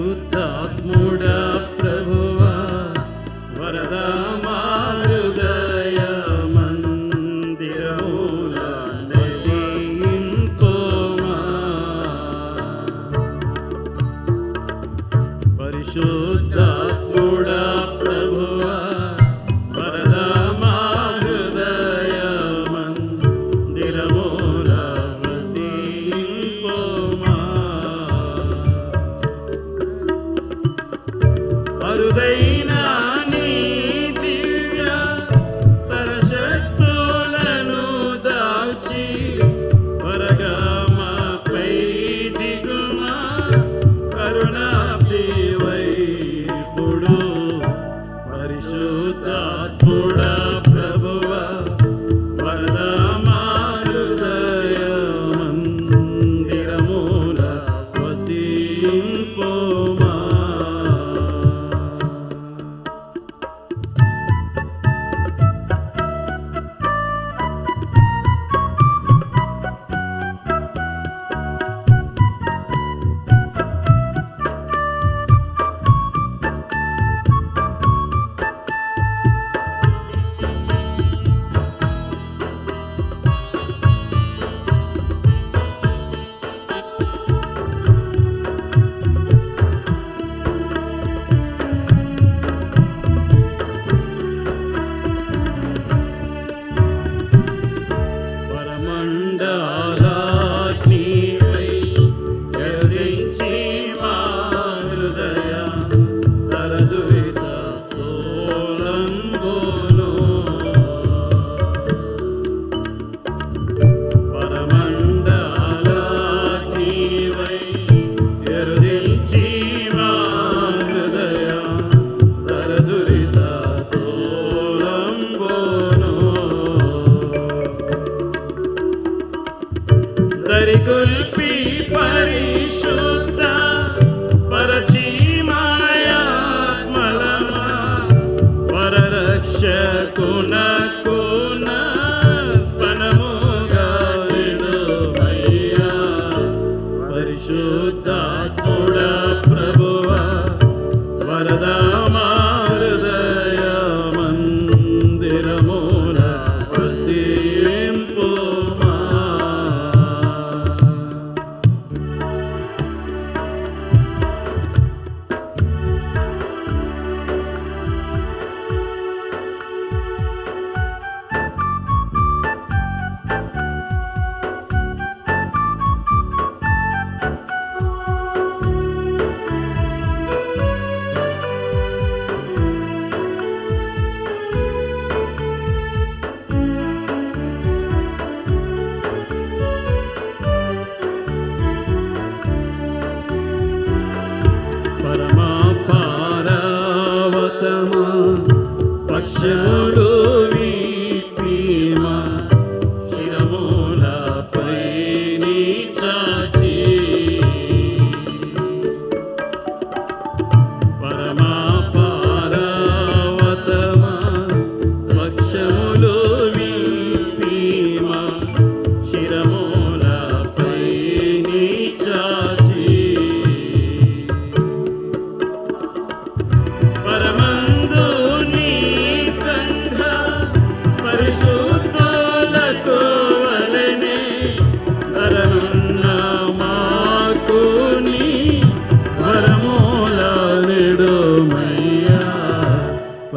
పరిశుద్ధాత్ముడా ప్రభువా వరదా మా హృదయ మందిరముల నివసింపుమా. పరిశుద్ధాత్ముడా ప్రభువా వరదా మా హృదయ మందిరముల నివసింపుమా. అరుదైన నీ దివ్య తరశక్తులను దాల్చి త్వరగా మాపై దిగుమా. కరుణాబ్దివై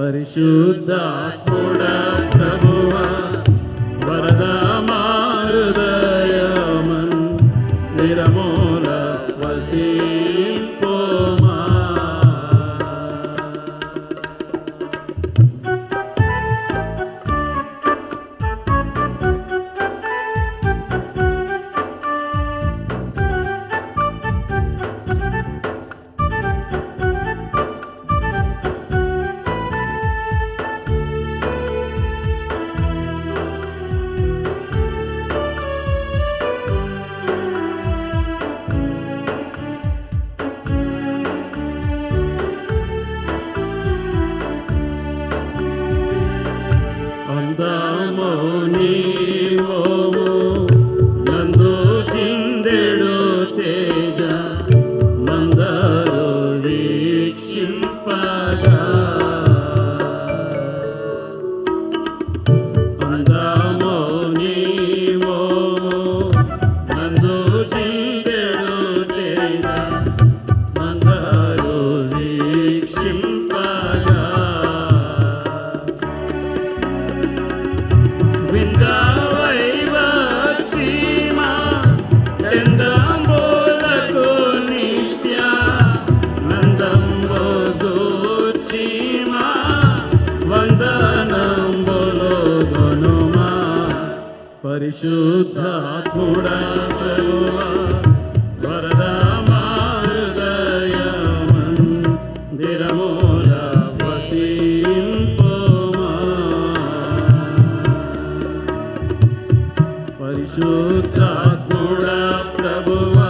పరిశుద్ధాత్ముడా ప్రభువా వరదా మా హృదయమన్ నిరమూల వసింపోమా. అందమో నీవోము నందు చిందెడు తేజ మందరు వీక్షింపగా. అందమో నీవోము నందు చిందెడు తేజ మందరు వీక్షింపగా. విందావైవచీమా ఎందంబోలకు నిత్య నందంబోదూచీమా వందనంబులు గొనుమా. పరిశుద్ధాత్ముడా ప్రభువా వరదా మా హృదయమందిరముల వసింపోమా. పరిశుద్ధాత్ముడా ప్రభువా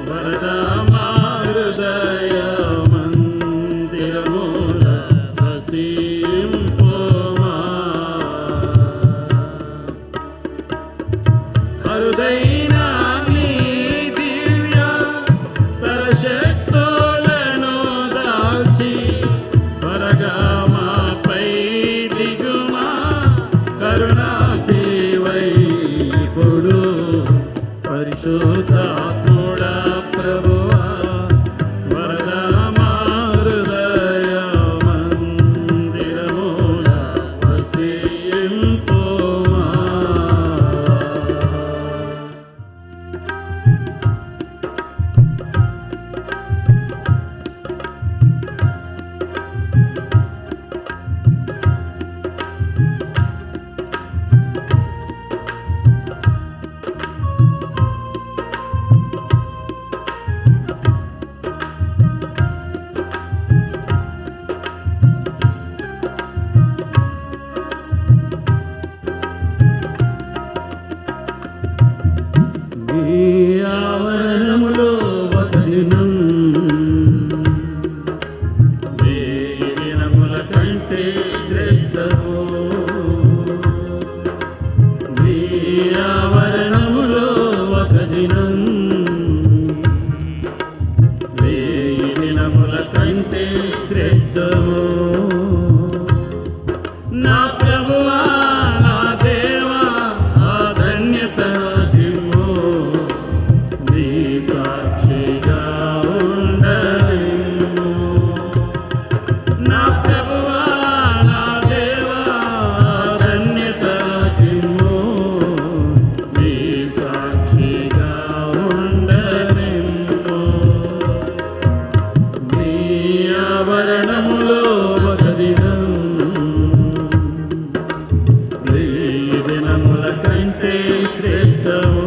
వరదా మా హృదయమందిరముల వసింపోమా. అరుదైన నీ దివ్య తరశక్తులను దాల్చి త్వరగా మాపై దిగుమా. కరుణాదేవై ఇప్పుడు పరిశుద్ధాత్ముడా ప్రభువా వరదా మా హృదయమందిరముల వసింపోమా. నీ ఆవరణములో ఒక దినం వేయి దినముల కంటే శ్రేష్టము. నీ ఆవరణములో ఒక దినం వేయి దినముల కంటే శ్రేష్టము. నా ప్రభువా నా దేవా ఆ ధన్యత నాకిమ్ము. నీ సాక్షిగా ఉండనిమ్ము. నా ప్రభువా నా దేవా ఆ ధన్యత నాకిమ్ము. నీ సాక్షిగా ఉండనిమ్ము. నీ ఆవరణములో ఒక దినం వేయి దినముల కంటే శ్రేష్టము.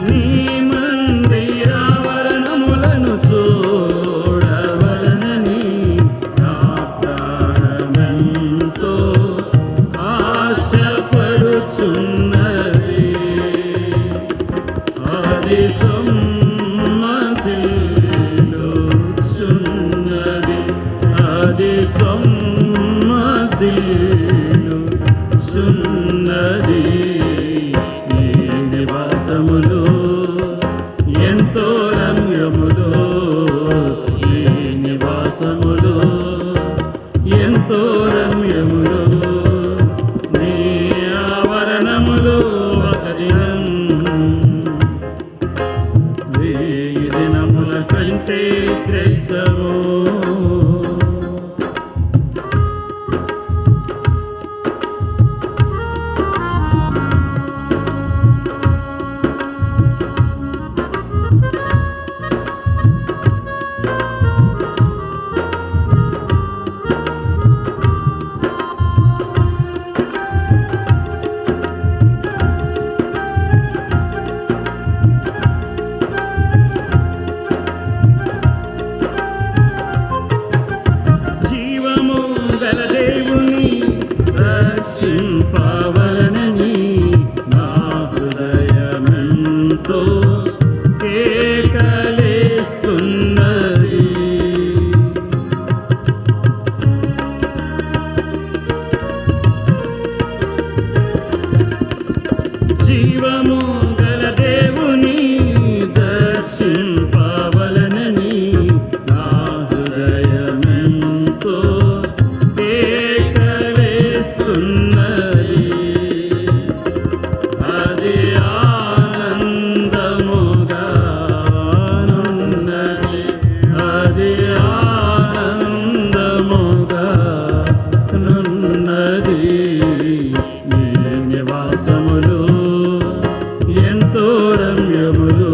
నీ మందిరావరణములను చూడవలనని నా ప్రాణమెంతో ఆశపడుచున్నది. అది సొమ్మసిల్లుచున్నది, అది సొమ్మసిల్లుచున్నది. నీ నివాసములు ఎంతో రమ్యములు, నీ నివాసములు ఎంతో రమ్యములు. నీ ఆవరణములు ఒక దినం 1000 దినముల కంటే శ్రేష్టము. జీవము గల దేవుని దర్శింపవలనని నా హృదయమెంతో కేకలేస్తున్నది. జీవము గల దేవుని దర్శింపవలనని నా హృదయమెంతో కేకలేస్తున్నది. అది ఆనందముగా నున్నది, అది ఆనందముగా నున్నది. నీ నివాసములు ఎంతో రమ్యములు,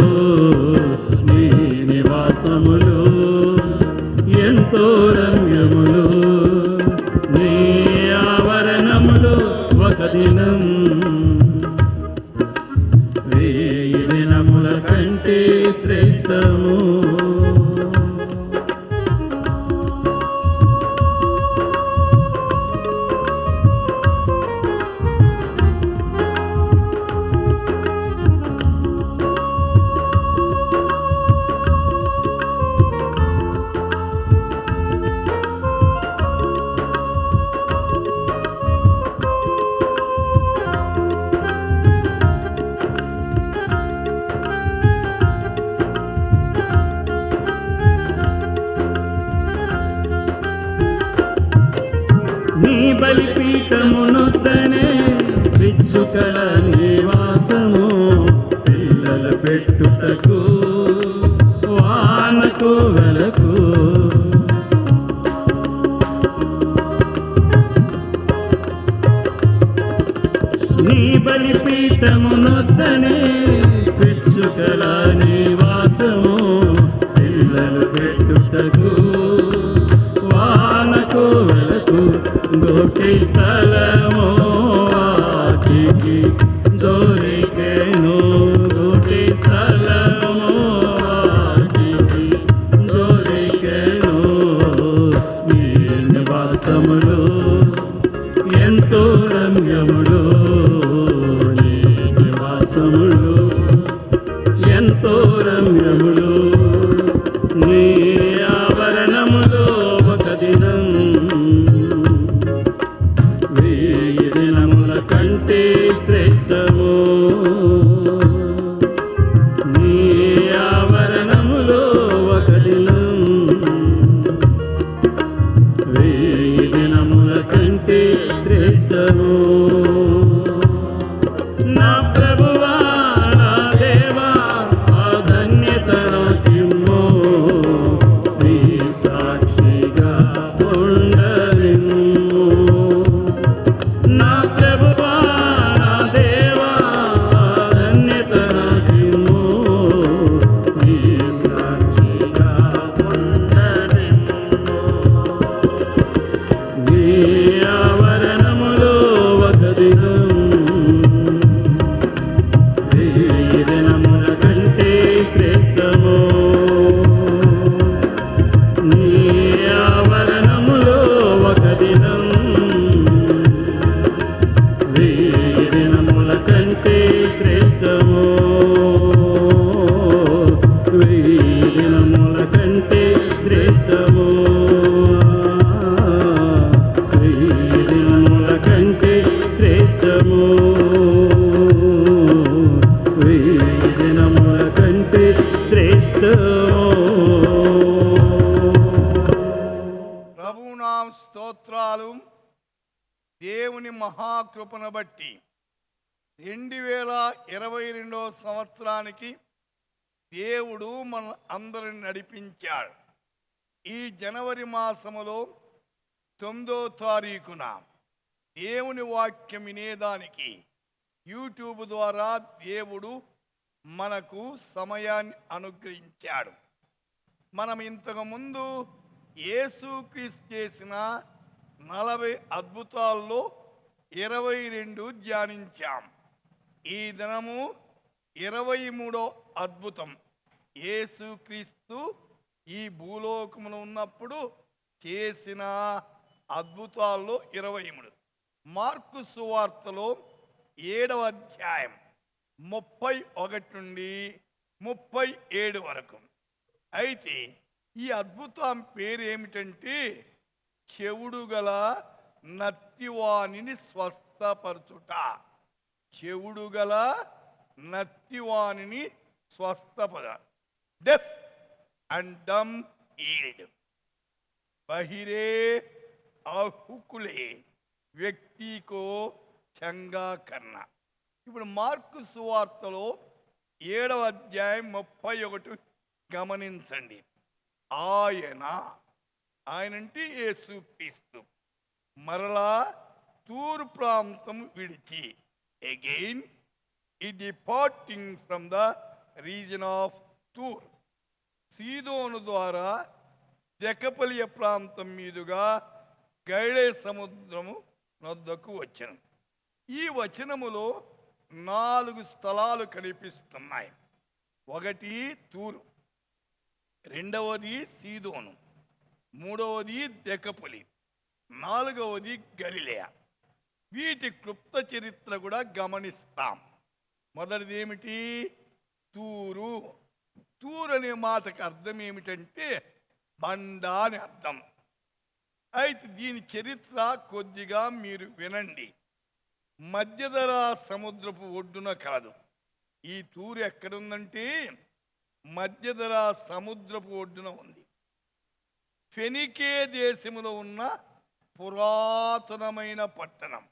నీ నివాసములు ఎంతో రమ్యములు. నీ ఆవరణములు ఒక దినం 1000 దినముల కంటే శ్రేష్టము. నీ బలిపీఠమునొద్దనే పిచ్చుకల నివాసము, పిల్లల పెట్టుటకు వానకు వెలకు. నీ బలిపీఠమునొద్దనే పిచ్చుకల నివాసము, పిల్లలు పెట్టుటకు వానకు వెలకు. గోటి స్థలము వాటికి దొరికెను, గోటి స్థలము వాటికి దొరికెను. నీ నివాసములు ఎంతో రమ్యములు, నీ నివాసములు ఎంతో రమ్యములు. నీ ఆవరణములో ఒక దినం 1000 దినముల కంటే శ్రేష్ఠ. వెయ్యి దినముల కంటే శ్రేష్టము. ప్రభునామ స్తోత్రాలు. దేవుని మహాకృపను బట్టి 2022 సంవత్సరానికి దేవుడు మన అందరిని నడిపించాడు. ఈ జనవరి మాసములో 9వ తారీఖున దేవుని వాక్యం వినేదానికి యూట్యూబ్ ద్వారా దేవుడు మనకు సమయాన్ని అనుగ్రహించాడు. మనం ఇంతకుముందు యేసుక్రీస్తు చేసిన 40 అద్భుతాల్లో 22 ధ్యానించాం. ఈ దినము 23వ అద్భుతం. యేసుక్రీస్తు ఈ భూలోకమున ఉన్నప్పుడు చేసిన అద్భుతాల్లో 23. మార్కు సువార్తలో 7వ అధ్యాయం 31 నుండి 37 వరకు. అయితే ఈ అద్భుతం పేరేమిటంటే చెవుడు గల నత్తివానిని స్వస్థపరచుట. చెవుడు గల నత్తివానిని స్వస్థపర. Deaf and dumb healed. బహిరే అహుకులే వ్యక్తికో చంగా కన్నా. ఇప్పుడు మార్కు సువార్తలో 7వ అధ్యాయం 31 గమనించండి. ఆయనంటే యేసుక్రీస్తు మరలా తూరు ప్రాంతం విడిచి అగైన్ ఈ departing from the region of తూర్, సీదోను ద్వారా దెకపలియ ప్రాంతం మీదుగా గైడే సముద్రము నొద్దకు వచ్చెను. ఈ వచనములో 4 స్థలాలు కనిపిస్తున్నాయి. ఒకటి తూరు, రెండవది సీదోను, మూడవది దెకపలి, 4వది గలిలయ. వీటి క్లుప్త చరిత్ర కూడా గమనిస్తాం. మొదటిది ఏమిటి? తూరు. తూరు అనే మాటకు అర్థం ఏమిటంటే బండ అని అర్థం. అయితే దీని చరిత్ర కొద్దిగా మీరు వినండి. మధ్యధరా సముద్రపు ఒడ్డున కాదు. ఈ తూరు ఎక్కడుందంటే మధ్యధరా సముద్రపు ఒడ్డున ఉంది. ఫెనికే దేశములో ఉన్న పురాతనమైన పట్టణం.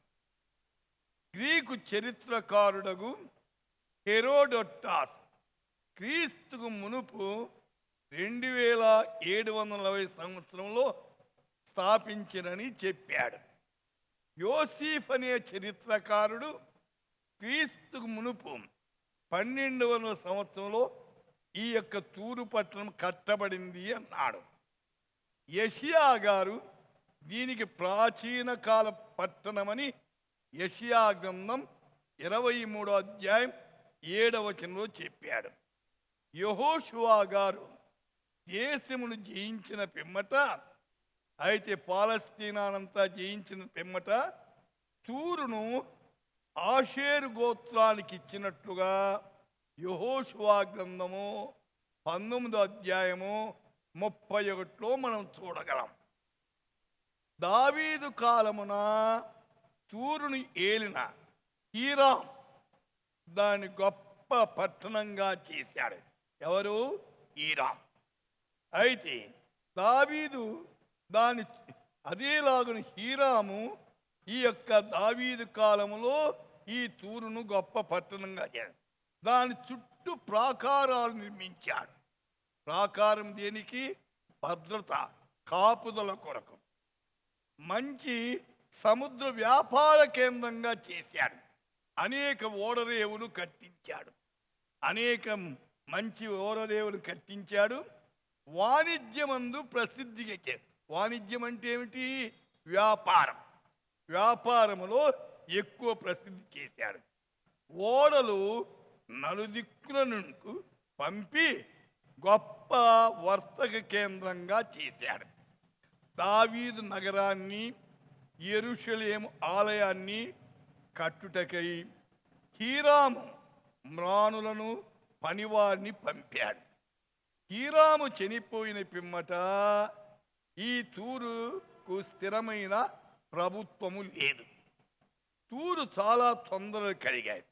గ్రీకు చరిత్రకారుడగు హెరోడొట్టాస్ క్రీస్తుకు మునుపు 2740 సంవత్సరంలో స్థాపించినని చెప్పాడు. యోసీఫ్ అనే చరిత్రకారుడు క్రీస్తుకు మునుపు 1200 సంవత్సరంలో ఈ యొక్క తూరు పట్టణం కట్టబడింది అన్నాడు. యెషయా గారు దీనికి ప్రాచీన కాల పట్టణమని యెషయా గ్రంథం 23వ అధ్యాయం 7వ వచనంలో చెప్పాడు. యెహోషువ గారు దేశమును జయించిన పిమ్మట, అయితే పాలస్తీనానంతా జయించిన పిమ్మట తూరును ఆషేరు గోత్రానికి ఇచ్చినట్లుగా యెహోషువ గ్రంథము 19వ అధ్యాయము 31లో మనం చూడగలం. దావీదు కాలమున తూరుని ఏలిన హీరాం దాని గొప్ప పట్టణంగా చేశాడు. ఎవరు? హీరాం. అయితే దావీదు దాని అదేలాగున హీరాము ఈ యొక్క దావీదు కాలములో ఈ తూరును గొప్ప పట్టణంగా చేశాడు. దాని చుట్టూ ప్రాకారాలు నిర్మించాడు. ప్రాకారం దేనికి? భద్రత, కాపుదల కొరకు. మంచి సముద్ర వ్యాపార కేంద్రంగా చేశాడు. అనేక ఓడరేవులు కట్టించాడు. అనేక మంచి ఓడరేవులు కట్టించాడు. వాణిజ్యమందు ప్రసిద్ధిగా. వాణిజ్యం అంటే ఏమిటి? వ్యాపారం. వ్యాపారములో ఎక్కువ ప్రసిద్ధి చేశాడు. ఓడలు నలుదిక్కుల నుండి పంపి గొప్ప వర్తక కేంద్రంగా చేశాడు. దావీదు నగరాన్ని, యెరూషలేము ఆలయాన్ని కట్టుటకై హీరాము మ్రానులను, పనివారిని పంపాడు. హీరాము చనిపోయిన పిమ్మట ఈ తూరుకు స్థిరమైన ప్రభుత్వము లేదు. తూరు చాలా తొందరలు కలిగాయి.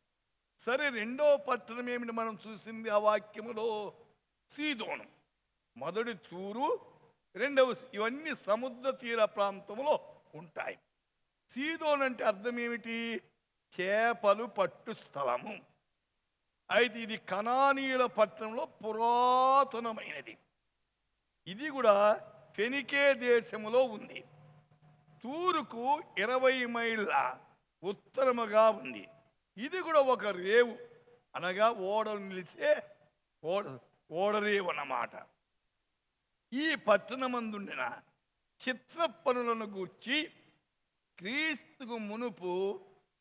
సరే, రెండో పట్టణం ఏమిటి మనం చూసింది ఆ వాక్యములో? సీదోను. మొదటి తూరు, రెండవ ఇవన్నీ సముద్ర తీర ప్రాంతంలో ఉంటాయి. సీదోన్ అంటే అర్థం ఏమిటి? చేపలు పట్టు స్థలము. అయితే ఇది కనానీయుల పట్టణంలో పురాతనమైనది. ఇది కూడా ఫెనికే దేశములో ఉంది. తూరుకు 20 మైళ్ళ ఉత్తరముగా ఉంది. ఇది కూడా ఒక రేవు, అనగా ఓడలు నిలిచే ఓడరేవు అన్నమాట. ఈ పట్టణమందుండిన చిత్ర పనులను గూర్చి క్రీస్తుకు మునుపు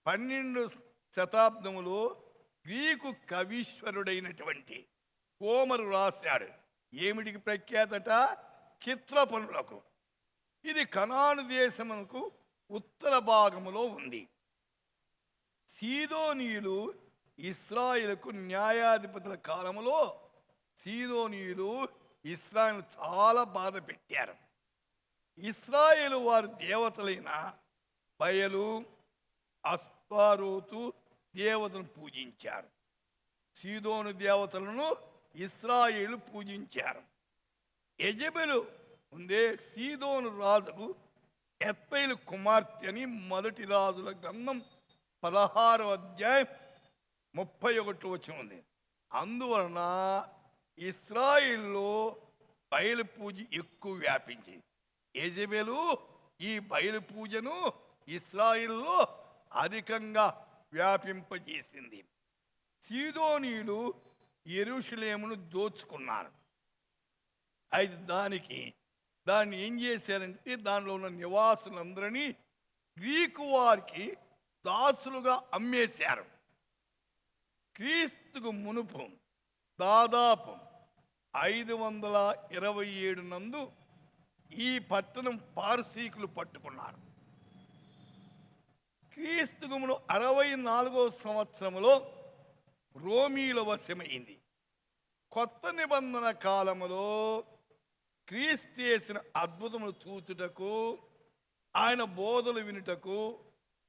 12 శతాబ్దములో గ్రీకు కవీశ్వరుడైనటువంటి హోమరు రాశాడు. ఏమిటికి ప్రఖ్యాతట? చిత్ర పనులకు. ఇది కనాను దేశమునకు ఉత్తర భాగములో ఉంది. సీదోనీయులు ఇశ్రాయేలుకు న్యాయాధిపతుల కాలములో సీదోనీయులు ఇశ్రాయేలు చాలా బాధ పెట్టారు. ఇశ్రాయేలు వారి దేవతలైన బయలు, అస్తారోతు దేవతను పూజించారు. సీదోను దేవతలను ఇశ్రాయేలు పూజించారు. యెజెబెలు ఉందే సీదోను రాజుకు ఎత్బయలు కుమార్తె అని మొదటి రాజుల గ్రంథం 16వ అధ్యాయం 31 వచనం ఉంది. అందువలన ఇశ్రాయేల్లో బయలు పూజ ఎక్కువ వ్యాపించింది. యెజెబెలు ఈ బయలు పూజను ఇశ్రాయేల్లో అధికంగా వ్యాపింపజేసింది. సీదోనీయులు యెరూషలేమును దోచుకున్నారు. అయితే దాన్ని ఏం చేశారంటే దానిలో ఉన్న నివాసులందరినీ గ్రీకు వారికి దాసులుగా అమ్మేశారు. క్రీస్తుకు మునుపు దాదాపు 527 నందు ఈ పట్టణం పారసీకులు పట్టుకున్నారు. క్రీస్తుకు మును 64వ సంవత్సరంలో రోమీల వశమైంది. కొత్త నిబంధన కాలములో క్రీస్తు చేసిన అద్భుతములు చూచుటకు, ఆయన బోధలు వినుటకు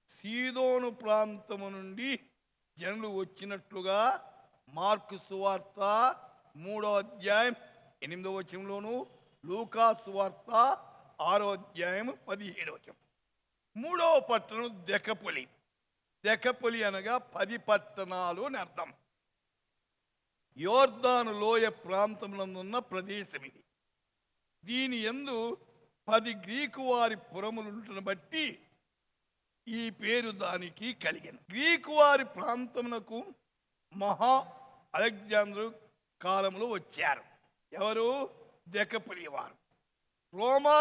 సీదోను ప్రాంతము నుండి జనులు వచ్చినట్లుగా మార్కు సువార్త 3వ అధ్యాయం 8వ వచనంలోను, లూకా సువార్త 6వ అధ్యాయం 17వ వచనం. 3వ పట్టణం దెకపొలి. దెకపొలి అనగా 10 పట్టణాలు అని అర్థం. యోర్దాను లోయ ప్రాంతమునందున్న ప్రదేశం ఇది. దీని యందు 10 గ్రీకు వారి పురములుంటును బట్టి ఈ పేరు దానికి కలిగిన. గ్రీకు వారి ప్రాంతమునకు మహా అలెగ్జాండరు కాలంలో వచ్చారు. ఎవరు? దెకపొలి వారు. రోమా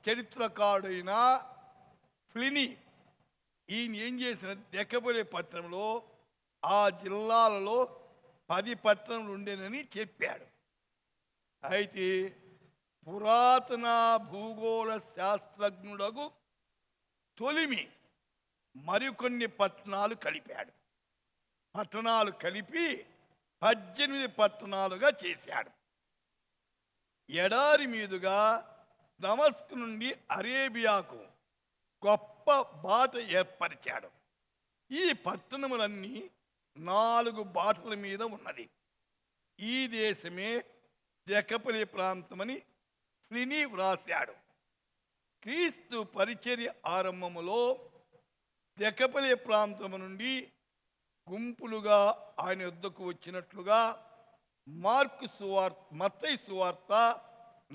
చరిత్రకారుడైన ప్లినీ ఈయన ఏం చేసిన, దెకపొలి పట్టణంలో ఆ జిల్లాలలో 10 పట్టణములు ఉండేనని చెప్పాడు. అయితే పురాతన భూగోళ శాస్త్రజ్ఞుడకు తొలిమి మరికొన్ని పట్టణాలు కలిపాడు. పట్టణాలు కలిపి 18 పట్టణాలుగా చేశాడు. ఎడారి మీదుగా దమస్కు నుండి అరేబియాకు గొప్ప బాట ఏర్పరిచాడు. ఈ పట్టణములన్నీ 4 బాటల మీద ఉన్నది. ఈ దేశమే దెకపొలి ప్రాంతమని ప్లినీ వ్రాశాడు. క్రీస్తు పరిచర్య ఆరంభములో దెకపొలి ప్రాంతము నుండి గుంపులుగా ఆయన యొద్దకు వచ్చినట్లుగా మత్తయి సువార్త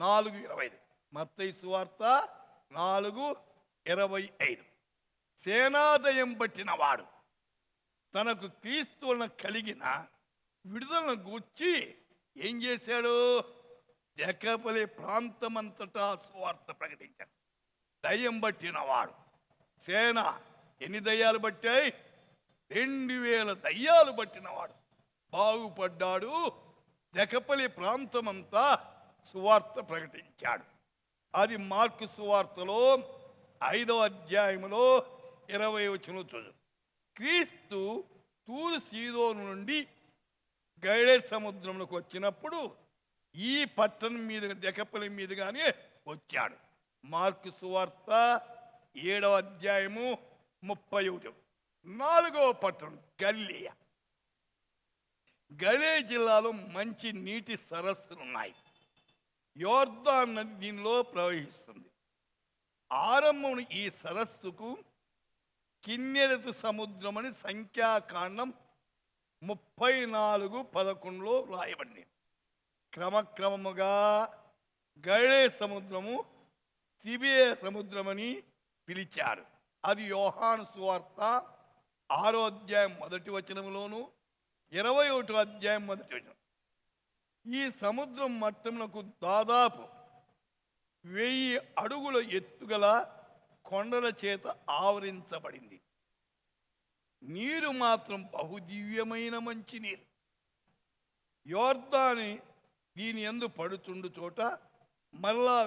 4:25. మత్తయి సువార్త 4:25. సేనాదయం పట్టిన వాడు తనకు క్రీస్తు వలన కలిగిన విడుదలను గూర్చి ఏం చేశాడు? దెకపొలి ప్రాంతమంతటా సువార్త ప్రకటించాడు. దయ్యం పట్టినవాడు సేన. ఎన్ని దయ్యాలు పట్టాయి? 2000 దయ్యాలు పట్టినవాడు బాగుపడ్డాడు. దెకపొలి ప్రాంతమంతా సువార్త ప్రకటించాడు. అది మార్కు సువార్తలో 5వ అధ్యాయములో 20వ వచనం చూడు. క్రీస్తు తూరు సీదోను నుండి గైడే సముద్రంలోకి వచ్చినప్పుడు ఈ పట్టణం మీద దెకపొలి మీదుగానే వచ్చాడు. మార్కు సువార్త 7వ అధ్యాయము 31. నాలుగవ పట్టణం గలిలయ. గలిలయ జిల్లాలో మంచి నీటి సరస్సులు ఉన్నాయి. యోర్దాన్ నది దీనిలో ప్రవహిస్తుంది. ఆరంభం ఈ సరస్సుకు కిన్నెరెతు సముద్రం అని సంఖ్యాకాండం 34:11 రాయబడింది. క్రమక్రమముగా గలిలయ సముద్రము తిబియ సముద్రమని పిలిచారు. అది యోహాను సువార్త 6వ అధ్యాయం 1వ వచనంలోను 21వ అధ్యాయం 1వ వచనం. ఈ సముద్రం మట్టమునకు దాదాపు 1000 అడుగుల ఎత్తుగల కొండల చేత ఆవరించబడింది. నీరు మాత్రం బహుదివ్యమైన మంచి నీరు. యోర్దాని దీని యందు పడుచుండు చోట మరలా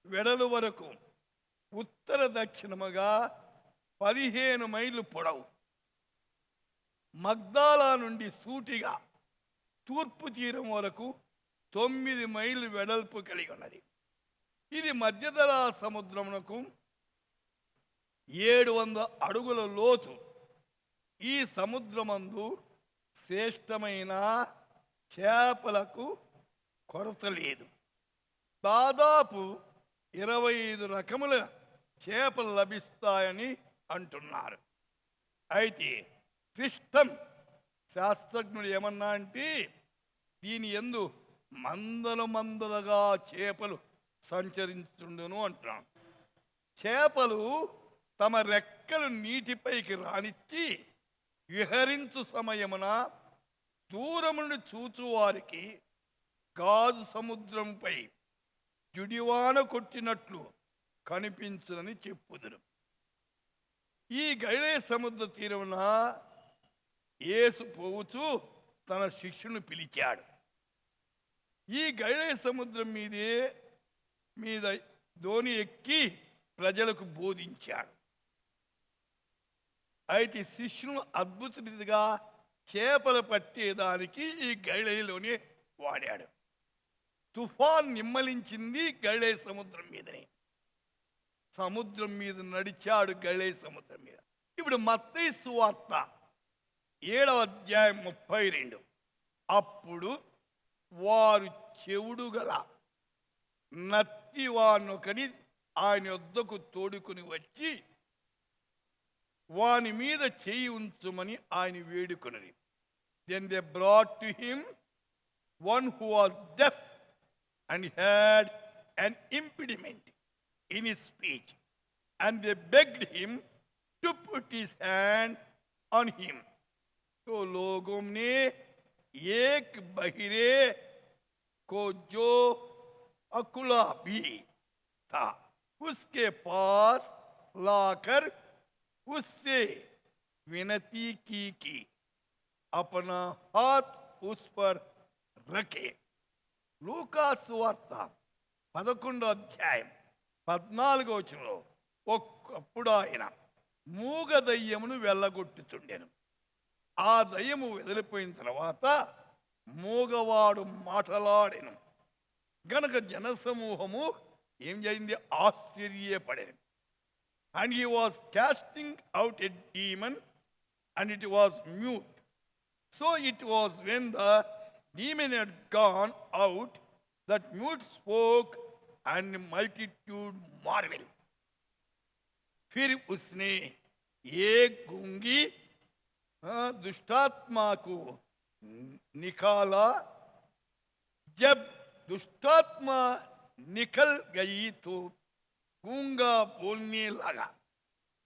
వెడలు వరకు ఉత్తర దక్షిణముగా 15 మైళ్ళు పొడవు. మగ్దాలా నుండి సూటిగా తూర్పు తీరం వరకు 9 మైళ్ళు వెడల్పు కలిగి ఉన్నది. ఇది మధ్యధరా సముద్రమునకు 700 అడుగుల లోతు. ఈ సముద్రమందు శ్రేష్టమైన చేపలకు కొరత లేదు. దాదాపు 25 రకముల చేపలు లభిస్తాయని అంటున్నారు. అయితే క్రిస్టన్ శాస్త్రజ్ఞుడు ఏమన్నా అంటే దీని యందు మందలుగా చేపలు సంచరించుండును అంటున్నాడు. చేపలు తమ రెక్కలు నీటిపైకి రానిచ్చి విహరించు సమయమున దూరము నుండి చూచువారికి గాజు సముద్రంపై జుడివాన కొట్టినట్లు కనిపించునని చెప్పుదురు. ఈ గలిలయ సముద్ర తీరమున యేసు పోవుచు తన శిష్యుని పిలిచాడు. ఈ గలిలయ సముద్రం మీద ధోని ఎక్కి ప్రజలకు బోధించాడు. అయితే శిష్యును అద్భుత రీతిగా చేపలు పట్టేదానికి ఈ గలిలయలోనే వాడాడు. తుఫాన్ నిమ్మలించింది గలిలయ సముద్రం మీదనే. సముద్రం మీద నడిచాడు గలిలయ సముద్రం మీద. ఇప్పుడు మత్తయి సువార్త 7వ అధ్యాయం 32. అప్పుడు వారు చెవుడు గల నత్తివానొకని ఆయన యొద్దకు తోడుకుని వచ్చి వాని మీద చేయి ఉంచుమని ఆయన వేడుకొనిరి. Then they brought to him one who was deaf and had an impediment in his speech, and they begged him to put his hand on him. तो लोगों ने एक बहिरे को जो अकुला भी था उसके पास लाकर उससे विनती की कि अपना हाथ उस पर रखे. లూకా సువార్త 11వ అధ్యాయం 14వ వచనంలో ఒకప్పుడు ఆయన మూగ దయ్యమును వెళ్ళగొట్టుచుండెను. ఆ దయ్యము వదిలిపోయిన తర్వాత మూగవాడు మాటలాడెను గనక జనసమూహము ఏం చేయింది? ఆశ్చర్యపడెను. And he was casting out a demon, and it was mute. So it was when the demon had gone out that mute spoke, and the multitude marveled. फिर उसने एक गूंगी दुष्टात्मा को निकाला. जब दुष्टात्मा निकल गई तो गूंगा बोलने लगा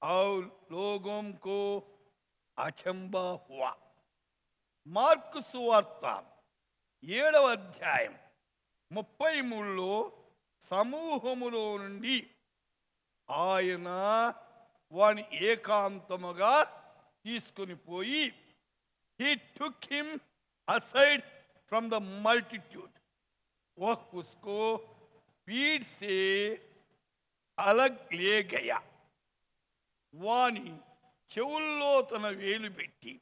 और लोगों को अचंबा हुआ. మార్కు సువార్త 7వ అధ్యాయం 33లో సమూహములో నుండి ఆయన వాని ఏకాంతముగా తీసుకుని పోయి he took him aside from the multitude. वह उसको पीठ से अलग ले गया. వాని చెవుల్లో తన వేలు పెట్టి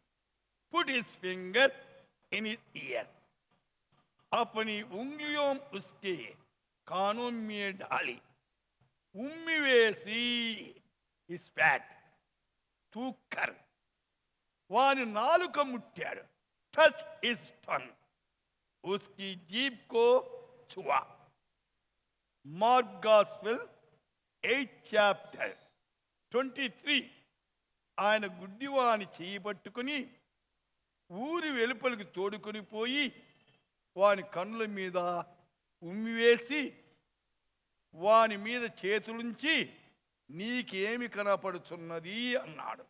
put his finger in his ear. अपनी उंगलियों उसके कानों में डाली. उम्मी वेसी spat. తూకర్. వాని నాలుక ముట్టాడు. Touch his tongue. ఉస్కి జీప్ కో చువా. Mark gospel 8th chapter 23. ఆయన గుడ్డివాని చేయి పట్టుకుని ఊరి వెలుపలికి తోడుకొని పోయి వాని కన్నుల మీద ఉమ్మివేసి వాని మీద చేతులుంచి నీకేమి కనపడుచున్నది అన్నాడు.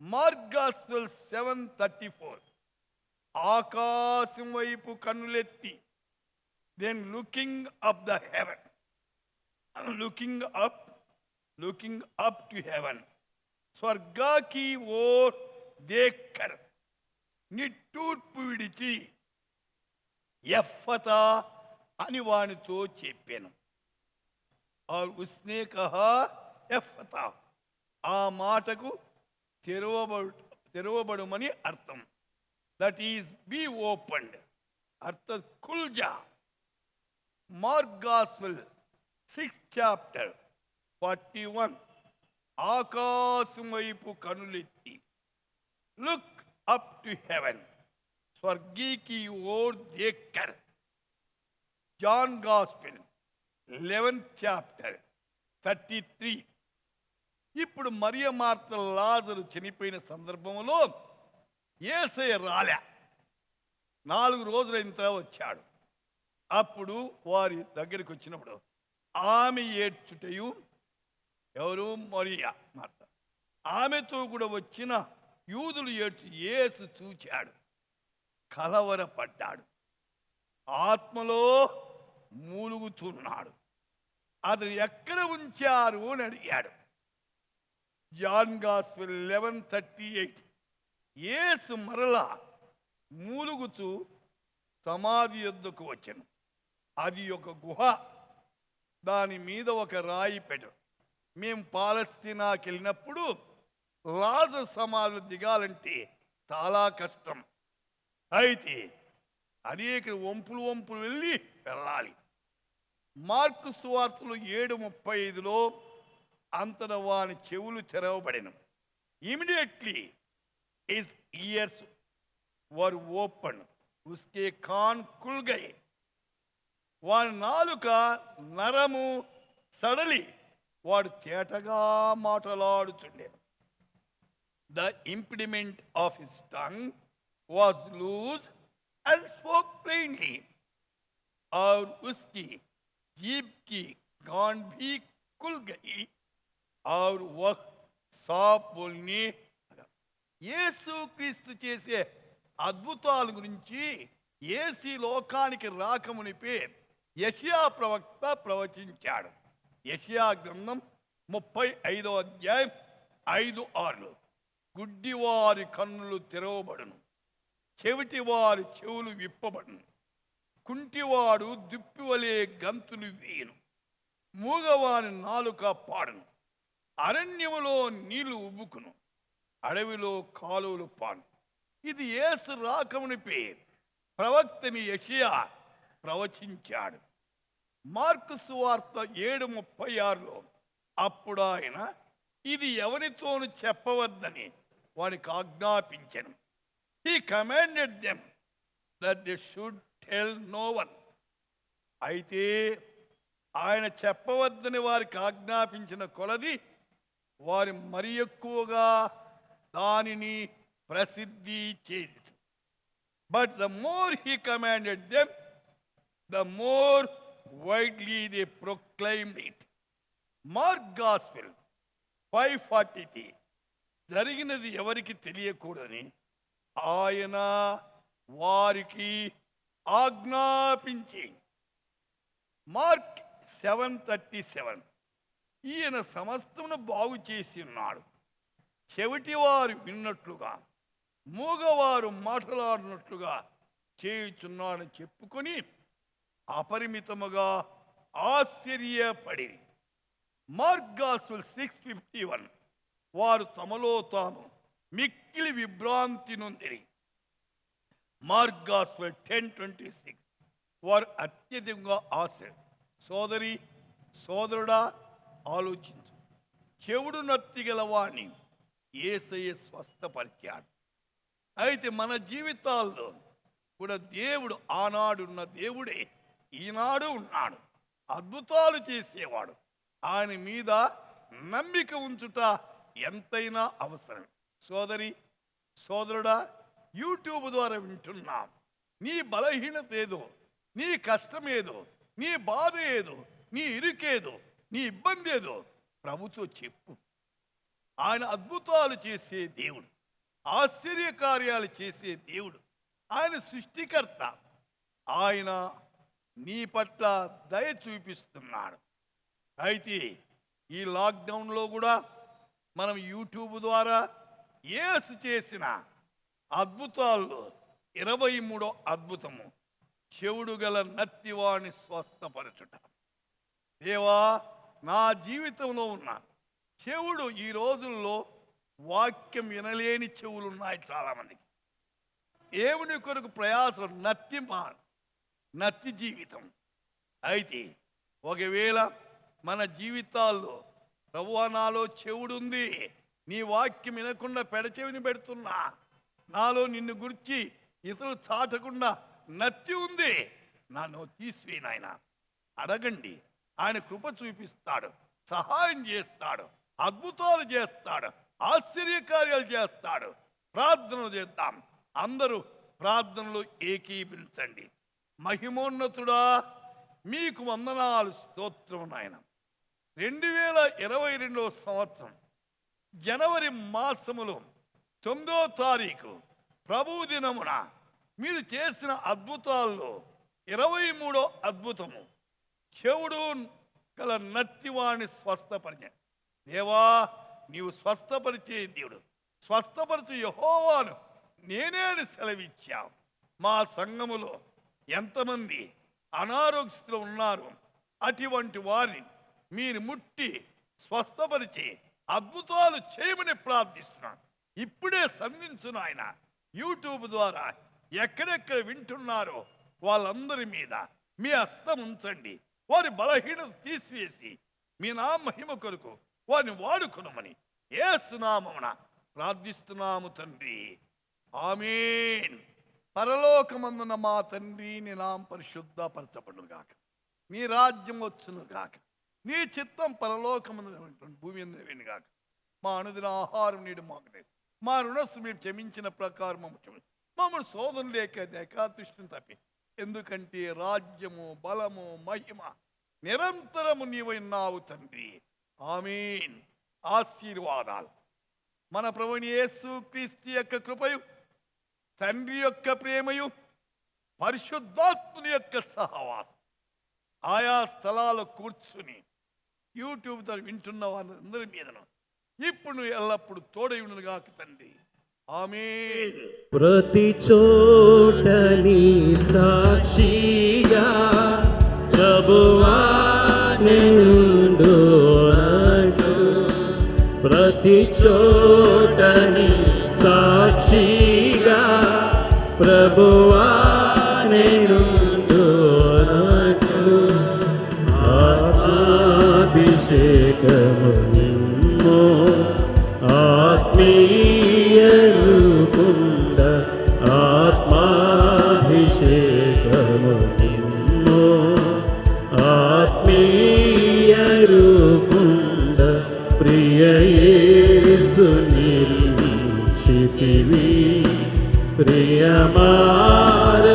Mark gospel 7:34. ఆకాశం వైపు కన్నులెత్తి, then looking up the heaven, looking up to heaven, స్వర్గా కి ఓర్ దేక్కర్, నిట్టూర్పు విడిచి ఎఫ్ఫతా అని వానితో చెప్పాను. ఉస్నే కహా ఎఫ్ఫతా, ఆ మాటకు తెరవబడుమని అర్థం. దట్ ఈస్ బి ఓపెన్డ్, అర్థం కుల్జా. Mark gospel 6th chapter 41. ఆకాశం వైపు కనులెత్తి, లుక్ అప్ టు హెవెన్, స్వర్గీకి ఓర్ దేక్కర్. John gospel 11th chapter 33. ఇప్పుడు మరియ మార్త లాజరు చనిపోయిన సందర్భంలో యేసయ్య రాలే. 4 రోజులైన తర్వాత వచ్చాడు. అప్పుడు వారి దగ్గరికి వచ్చినప్పుడు ఆమె ఏడ్చుటయు, ఎవరు? మరియా మార్త. ఆమెతో కూడా వచ్చిన యూదులు ఏడ్చు యేసు చూచాడు, కలవరపడ్డాడు, ఆత్మలో మూలుగుతున్నాడు. అతను ఎక్కడ ఉంచారు అని అడిగాడు. John gospel 11:38. యేసు మరలా మూలుగుతూ సమాధి యొద్దకు వచ్చెను. అది ఒక గుహ, దాని మీద ఒక రాయి పెట్టు. మేము పాలస్తీనాకి వెళ్ళినప్పుడు లాజరు సమాధులు దిగాలంటే చాలా కష్టం. అయితే అనేక వంపులు వెళ్ళాలి. మార్కు సువార్తలు 7:35లో అంతట వాని చెవులు తెరవబడెను. Immediately his ears were open, ఉస్కే కాన్ ఖుల్ గయే. వాని నాలుక నరము సడలి వాడు తేటగా మాటలాడుచుండెను. The impediment of his tongue was loose and spoke plainly. और उसकी जीभ की गांठ भी खुल गई और वह साफ बोलने लगा. యేసు క్రీస్తు చేసే అద్భుతాల గురించి యేసు లోకానికి రాకమునిపే యెషయా ప్రవక్త ప్రవచించాడు. యెషయా గ్రంథం 35వ అధ్యాయం 5-6. గుడ్డివారి కన్నులు తెరవబడును, చెవిటివారి చెవులు విప్పబడును, కుంటివాడు దుప్పివలే గంతులు వేయును, మూగవాని నాలుక పాడును, అరణ్యములో నీళ్లు ఉబ్బుకును, అడవిలో కాలువలు పాను. ఇది యేసు రాకమునిపై ప్రవక్తని యెషయా ప్రవచించాడు. మార్కు సువార్త 7:36లో అప్పుడు ఆయన ఇది ఎవరితోనూ చెప్పవద్దని వానికి ఆజ్ఞాపించెను. He commanded them that they should tell no one. అయితే ఆయన చెప్పవద్దని వారికి ఆజ్ఞాపించిన కొలది వారి మరి ఎక్కువగా దానిని ప్రసిద్ధి చేసి. But the more he commanded them, the more widely they proclaimed it. Mark gospel 5:43. జరిగినది ఎవరికి తెలియకూడదని ఆయన వారికి ఆజ్ఞాపించి. మార్క్ 7:37. ఈయన సమస్తమును బాగు చేసి ఉన్నాడు, చెవిటివారు విన్నట్లుగా, మూగవారు మాట్లాడినట్లుగా చేయుచున్నాడని చెప్పుకొని అపరిమితముగా ఆశ్చర్యపడి. Mark gospel 6:51. వారు తమలో తాము మిక్కిలి విభ్రాంతి నొందిరి. Mark gospel 10:26. వారు అత్యధికంగా ఆశ్చర్య. సోదరుడా ఆలోచించు. చెవుడు నత్తి గలవాణ్ణి యేసయ్య స్వస్థపరిచాడు. అయితే మన జీవితాల్లో కూడా దేవుడు ఆనాడున్న దేవుడే ఈనాడు ఉన్నాడు. అద్భుతాలు చేసేవాడు. ఆయన మీద నమ్మిక ఉంచుట ఎంతైనా అవసరం. సోదరి సోదరుడా, యూట్యూబ్ ద్వారా వింటున్నాం. నీ బలహీనత ఏదో, నీ కష్టం ఏదో, నీ బాధ ఏదో, నీ ఇరుకేదో, నీ ఇబ్బంది ఏదో ప్రభుతో చెప్పు. ఆయన అద్భుతాలు చేసే దేవుడు, ఆశ్చర్యకార్యాలు చేసే దేవుడు, ఆయన సృష్టికర్త. ఆయన నీ పట్ల దయ చూపిస్తున్నాడు. అయితే ఈ లాక్డౌన్లో కూడా మనం యూట్యూబ్ ద్వారా యేసు చేసిన అద్భుతాల్లో 23వ అద్భుతము, చెవుడు గల నత్తివాణి స్వస్థపరచుట. దేవా, నా జీవితంలో ఉన్న చెవుడు, ఈ రోజుల్లో వాక్యం వినలేని చెవులున్నాయి చాలామందికి. దేవుని కొరకు ప్రయాసం, నత్తి జీవితం. అయితే ఒకవేళ మన జీవితాల్లో ప్రభువా నాలో చెవుడుంది, నీ వాక్యం వినకుండా పెడచెవిని పెడుతున్నా, నాలో నిన్ను గురించి ఇతరులు చాటకుండా నత్తి ఉంది, నన్ను తీసివేయి నాయన. అడగండి, ఆయన కృప చూపిస్తాడు, సహాయం చేస్తాడు, అద్భుతాలు చేస్తాడు, ఆశ్చర్యకార్యాలు చేస్తాడు. ప్రార్థన చేద్దాం. అందరూ ప్రార్థనలు ఏకీభవించండి. మహిమోన్నతుడా, మీకు వందనాలు, స్తోత్రం నాయన. 2022వ సంవత్సరం జనవరి మాసములో 9వ తారీఖు ప్రభువు దినమున మీరు చేసిన అద్భుతాల్లో 23వ అద్భుతము, చెవుడు గల నత్తివాణి స్వస్థపరిచే. దేవా, నీవు స్వస్థపరిచే దేవుడు, స్వస్థపరచు యెహోవాను నేనే సెలవిచ్చావు. మా సంఘములో ఎంతమంది అనారోగ్యతలో ఉన్నారు, అటువంటి వారిని మీరు ముట్టి స్వస్థపరిచి అద్భుతాలు చేయమని ప్రార్థిస్తున్నాను. ఇప్పుడే సంధించు నాయన. యూట్యూబ్ ద్వారా ఎక్కడెక్కడ వింటున్నారో వాళ్ళందరి మీద మీ హస్తం ఉంచండి. వారి బలహీనత తీసివేసి మీ నా మహిమ కొరకు వారిని వాడుకునమని యేసు నామమున ప్రార్థిస్తున్నాము తండ్రి. ఆమేన్. పరలోకమందున మా తండ్రి, నీ నామం పరిశుద్ధపరచబడును గాక, నీ రాజ్యం వచ్చును గాక, నీ చిత్తం పరలోకమందున భూమి మీద గాక. మా అనుదిన ఆహారం నీడు మాకు లేదు, మా రుణస్థు మీరు క్షమించిన ప్రకారం మమ్మల్ని శోధన లేక ఏకాదృష్టిని తప్పి, ఎందుకంటే రాజ్యము, బలము, మహిమ నిరంతరము నీవైనావు తండ్రి. ఆమేన్. ఆశీర్వాదాలు. మన ప్రభువైన యేసు క్రీస్తు యొక్క కృపయు, తండ్రి యొక్క ప్రేమయు, పరిశుద్ధాత్ముని యొక్క సహవాసం ఆయా స్థలాల్లో కూర్చుని యూట్యూబ్ ద్వారా వింటున్న వారందరి మీదను ఇప్పుడు ఎల్లప్పుడు తోడైనగాక తండ్రి. ఆమేన్. ప్రతి చోట నీ సాక్షిగా ప్రభువా నిన్ను అంటూ, ప్రతి చోట నీ సాక్షిగా ప్రభువా నిన్ను అంటూ, ఆత్మాభిషేకము నిన్ను ఆత్మీయ రూపుండ, ఆత్మాభిషేకము నిన్ను ఆత్మీయ రూపుండ, ప్రియ యేసు నిర్మించితివి ప్రియమార